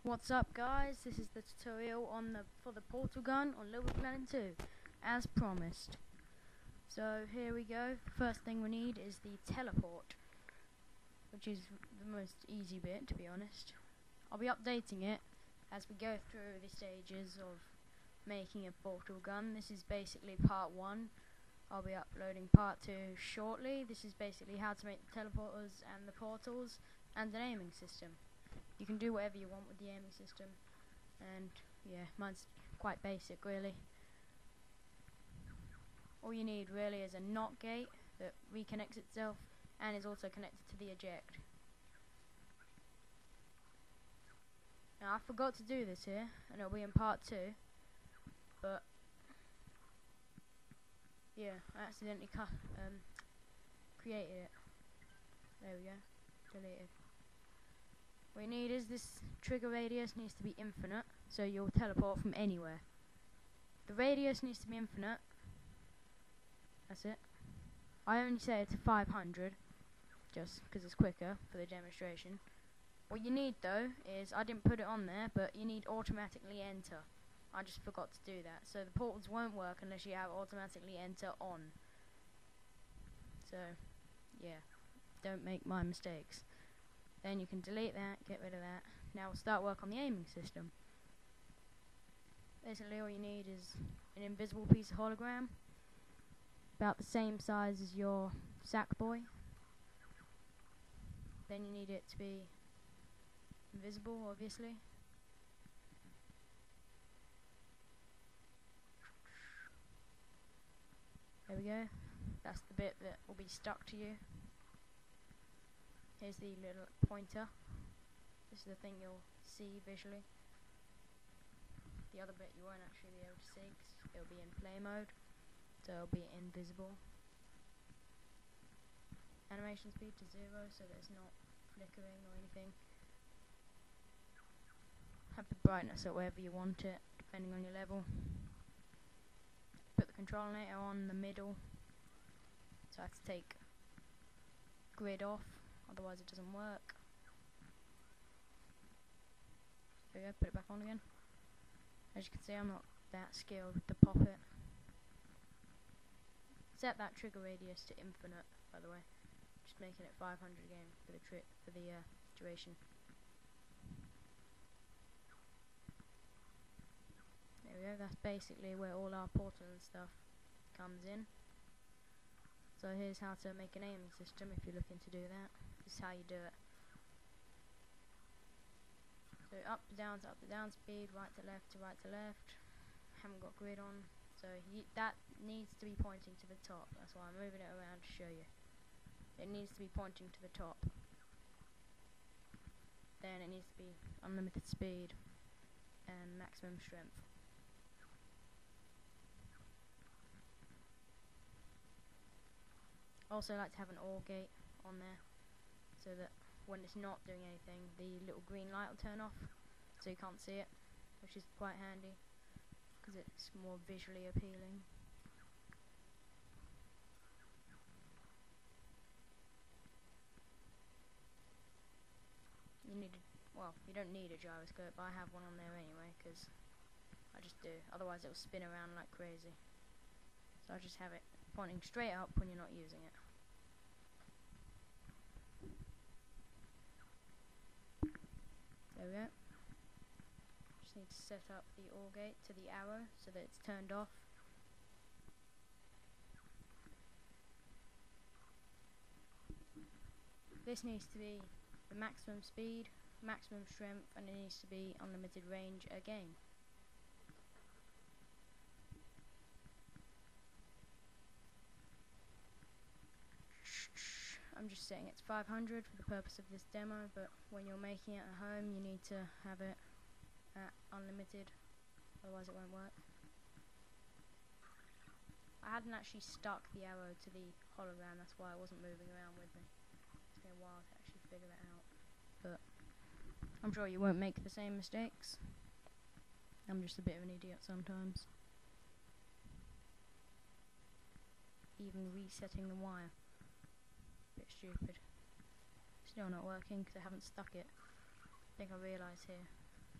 What's up, guys? This is the tutorial for the portal gun on Lbp2, as promised. So here we go. First thing we need is the teleport, which is the most easy bit, to be honest. I'll be updating it as we go through the stages of making a portal gun. This is basically part 1. I'll be uploading part 2 shortly. This is basically how to make the teleporters and the portals and an aiming system. You can do whatever you want with the aiming system, and yeah, mine's quite basic really. All you need really is a NOT gate that reconnects itself and is also connected to the eject. Now I forgot to do this here, and it'll be in part 2, but yeah, I accidentally created it. There we go, deleted. What you need is this trigger radius needs to be infinite, so you'll teleport from anywhere. The radius needs to be infinite. That's it. I only set it to 500, just because it's quicker for the demonstration. What you need though is, I didn't put it on there, but you need automatically enter. I just forgot to do that. So the portals won't work unless you have automatically enter on. So, yeah, don't make my mistakes. Then you can delete that, get rid of that. Now we'll start work on the aiming system. Basically all you need is an invisible piece of hologram, about the same size as your sack boy. Then you need it to be invisible, obviously. There we go. That's the bit that will be stuck to you. Here's the little pointer. This is the thing you'll see visually. The other bit you won't actually be able to see because it'll be in play mode, so it'll be invisible. Animation speed to 0 so that it's not flickering or anything. Have the brightness at wherever you want it, depending on your level. Put the controlator on the middle, so I have to take grid off, otherwise it doesn't work. There we go, put it back on again. As you can see, I'm not that skilled with the poppet. Set that trigger radius to infinite, by the way. Just making it 500 again for the duration. There we go, that's basically where all our portal and stuff comes in. So here's how to make an aiming system if you're looking to do that. This is how you do it. So up to down speed, right to left to right to left. Haven't got grid on, so that needs to be pointing to the top. That's why I'm moving it around to show you. It needs to be pointing to the top. Then it needs to be unlimited speed and maximum strength. Also like to have an OR gate on there, so that when it's not doing anything, the little green light will turn off, so you can't see it, which is quite handy, because it's more visually appealing. You don't need a gyroscope, but I have one on there anyway, because I just do, otherwise it will spin around like crazy. So I just have it pointing straight up when you're not using it. There we go. Just need to set up the OR gate to the arrow so that it's turned off. This needs to be the maximum speed, maximum strength, and it needs to be unlimited range again. I'm just setting it to 500 for the purpose of this demo, but when you're making it at home you need to have it at unlimited, otherwise it won't work. I hadn't actually stuck the arrow to the hologram, that's why it wasn't moving around with me. It's been a while to actually figure that out, but I'm sure you won't make the same mistakes. I'm just a bit of an idiot sometimes. Even resetting the wire. Bit stupid. Still not working because I haven't stuck it. I think I realise here,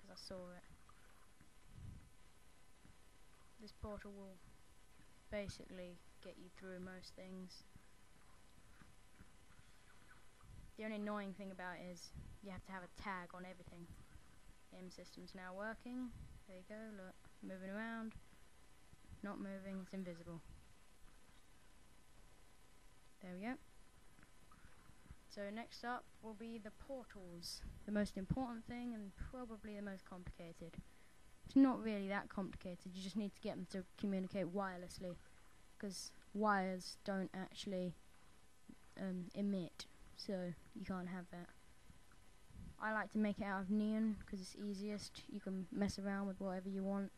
because I saw it. This portal will basically get you through most things. The only annoying thing about it is you have to have a tag on everything. Aim system's now working. There you go, look, moving around. Not moving, it's invisible. There we go. So next up will be the portals. The most important thing and probably the most complicated. It's not really that complicated, you just need to get them to communicate wirelessly. Because wires don't actually emit, so you can't have that. I like to make it out of neon because it's easiest. You can mess around with whatever you want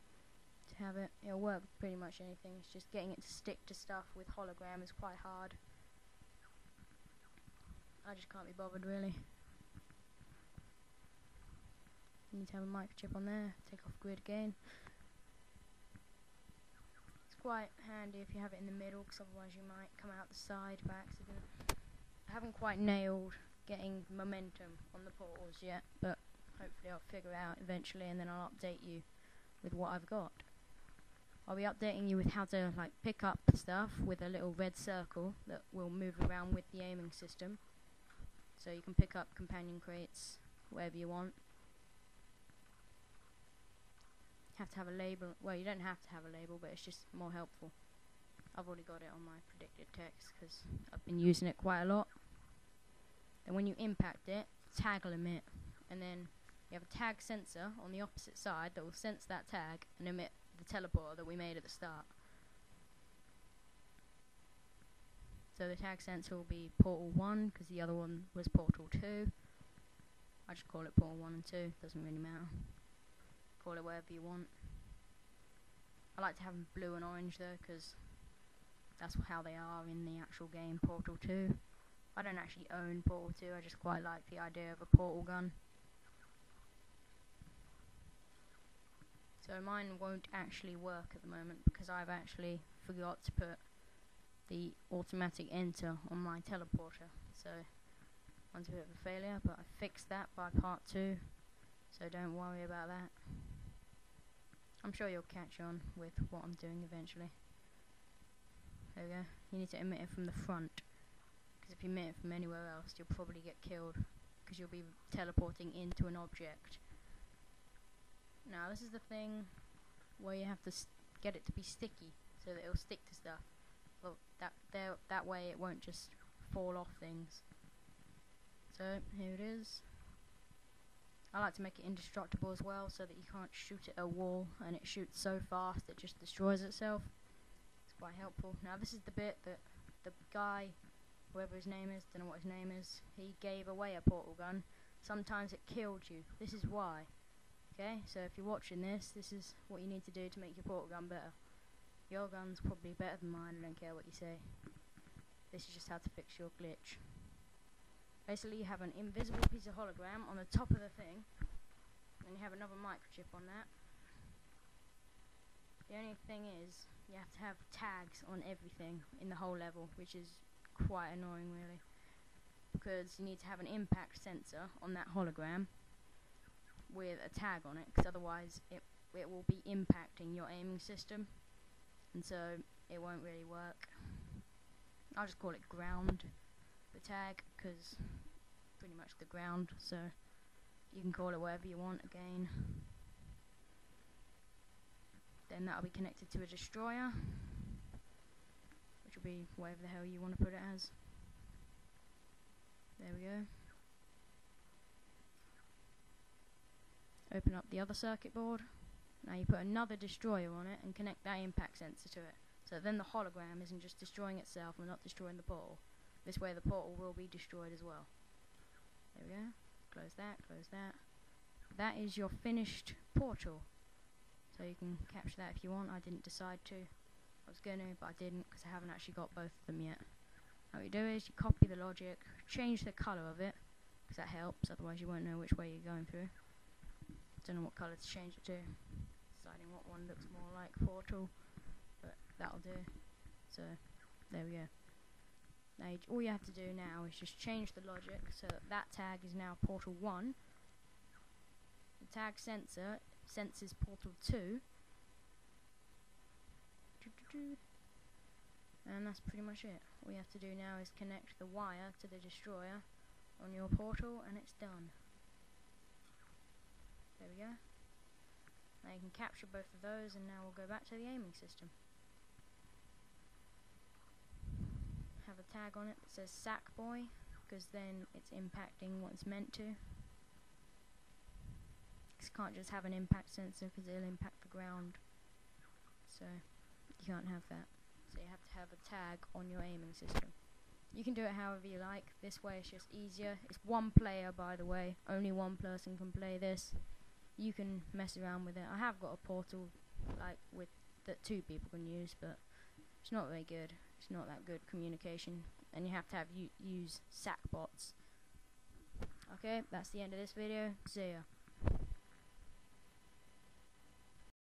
to have it. It'll work with pretty much anything. It's just getting it to stick to stuff with hologram is quite hard. I just can't be bothered really. You need to have a microchip on there. Take off grid again. It's quite handy if you have it in the middle, because otherwise you might come out the side by accident. I haven't quite nailed getting momentum on the portals yet, but hopefully I'll figure it out eventually, and then I'll update you with what I've got. I'll be updating you with how to like pick up stuff with a little red circle that will move around with the aiming system. So you can pick up companion crates, whatever you want. Have to have a label. Well, you don't have to have a label, but it's just more helpful. I've already got it on my predicted text because I've been using it quite a lot. Then when you impact it, tag will emit, and then you have a tag sensor on the opposite side that will sense that tag and emit the teleporter that we made at the start. So the tag sensor will be portal 1 because the other one was portal 2. I just call it portal 1 and 2, doesn't really matter. Call it whatever you want. I like to have them blue and orange though, because that's how they are in the actual game, Portal 2. I don't actually own Portal 2, I just quite like the idea of a portal gun. So mine won't actually work at the moment because I've actually forgot to put the automatic enter on my teleporter. So one's a bit of a failure, but I fixed that by part 2, so don't worry about that. I'm sure you'll catch on with what I'm doing eventually. There we go. You need to emit it from the front, because if you emit it from anywhere else you'll probably get killed, because you'll be teleporting into an object. Now this is the thing where you have to get it to be sticky so that it'll stick to stuff. Well, that way it won't just fall off things. So here it is. I like to make it indestructible as well, so that you can't shoot it at a wall and it shoots so fast it just destroys itself. It's quite helpful. Now this is the bit that the guy, whoever his name is, don't know what his name is, he gave away a portal gun. Sometimes it killed you. This is why. Okay, so if you're watching this, this is what you need to do to make your portal gun better. Your gun's probably better than mine, I don't care what you say. This is just how to fix your glitch. Basically you have an invisible piece of hologram on the top of the thing, and you have another microchip on that. The only thing is, you have to have tags on everything in the whole level, which is quite annoying really, because you need to have an impact sensor on that hologram with a tag on it, because otherwise it will be impacting your aiming system, and so it won't really work. I'll just call it ground, the tag, because pretty much the ground, so you can call it whatever you want again. Then that'll be connected to a destroyer, which will be whatever the hell you want to put it as. There we go. Open up the other circuit board. Now you put another destroyer on it and connect that impact sensor to it. So then the hologram isn't just destroying itself and not destroying the portal. This way the portal will be destroyed as well. There we go. Close that, close that. That is your finished portal. So you can capture that if you want. I didn't decide to. I was going to, but I didn't because I haven't actually got both of them yet. What you do is you copy the logic, change the colour of it, because that helps, otherwise you won't know which way you're going through. Don't know what colour to change it to. Deciding what one looks more like portal, but that'll do. So there we go. Now all you have to do now is just change the logic so that that tag is now portal 1. The tag sensor senses portal 2. And that's pretty much it. All you have to do now is connect the wire to the destroyer on your portal, and it's done. There we go. Now you can capture both of those, and now we'll go back to the aiming system. Have a tag on it that says Sack Boy, because then it's impacting what it's meant to. It can't just have an impact sensor because it'll impact the ground, so you can't have that. So you have to have a tag on your aiming system. You can do it however you like. This way it's just easier. It's one player, by the way. Only one person can play this. You can mess around with it. I have got a portal like with that 2 people can use, but it's not very good. It's not that good communication, and you have to use SAC bots. Okay, that's the end of this video. See ya.